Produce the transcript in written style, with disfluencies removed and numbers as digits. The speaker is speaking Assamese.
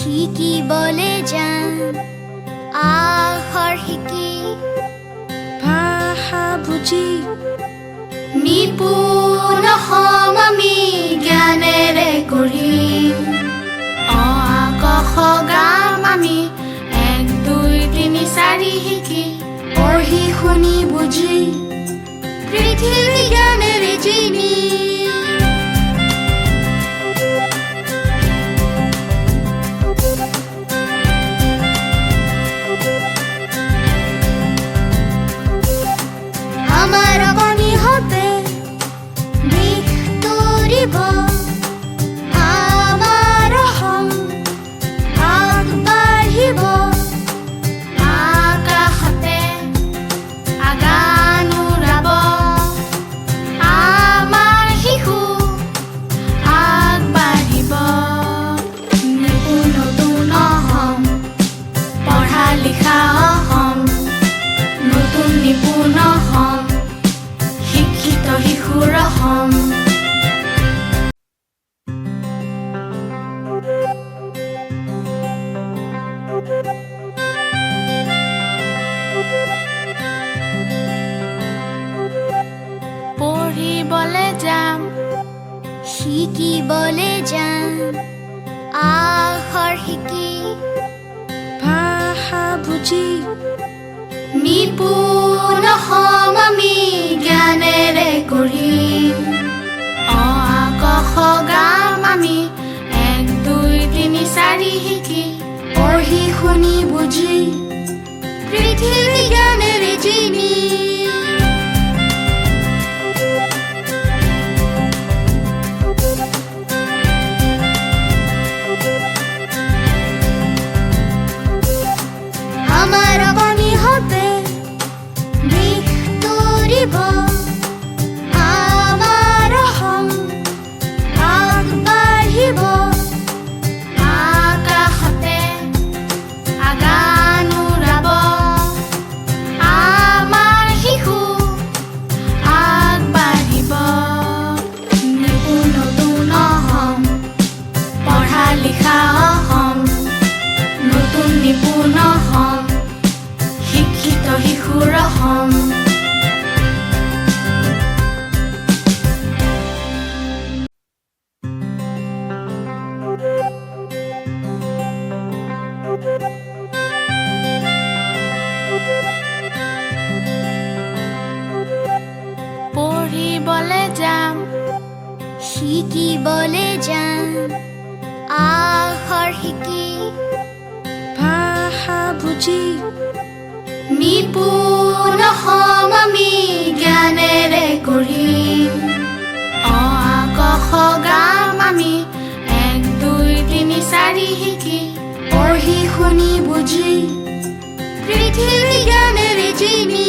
শিকিবলে যাম আখৰ শিকি ভাষা বুজি নিপুণ হম আমি জ্ঞানেৰে কৰিম অ আ ক খ গাম আমি 1 2 3 4 শিকি পঢ়ি শুনি বুজি পৃথিৱী জ্ঞানেৰে চিনি আমাৰ অগণিহঁতে দিশ তৰিব আমাৰ অসম আগবাঢ়িব আকাশতে আগান উৰাব আমাৰ শিশু আগবাঢ়িব নিপুণ নতুন অসম পঢ়া লিখা অসম নতুন নিপুণ অসম শিক্ষিত শিশুৰ অসম পঢ়িবলে যাম শিকিবলে যাম আখৰ শিকি ভাষা বুজি নিপুণ হম আমি জ্ঞানেৰে কৰিম অ আ ক খ গাম আমি 1 2 3 4 শিকি পঢ়ি শুনি বুজি পৃথিৱী জ্ঞানেৰে চিনি আমাৰ অগণিহঁতে দিশ তৰিব আমাৰ অসম আগবাঢ়িব আকাশতে আগান উৰাব আমাৰ শিশু আগবাঢ়িব নিপুণ নতুন অসম পঢ়া লিখা অসম নতুন নিপুণ অসম শিক্ষিত শিশুৰ অসম পঢ়িবলে যাম শিকিবলে যাম আখৰ শিকি ভাষা বুজি নিপুণ হম আমি জ্ঞানেৰে কৰিম অ আ ক খ গাম আমি 1 2 3 4 শিকি পঢ়ি শুনি বুজি পৃথিৱী জ্ঞানেৰে চিনি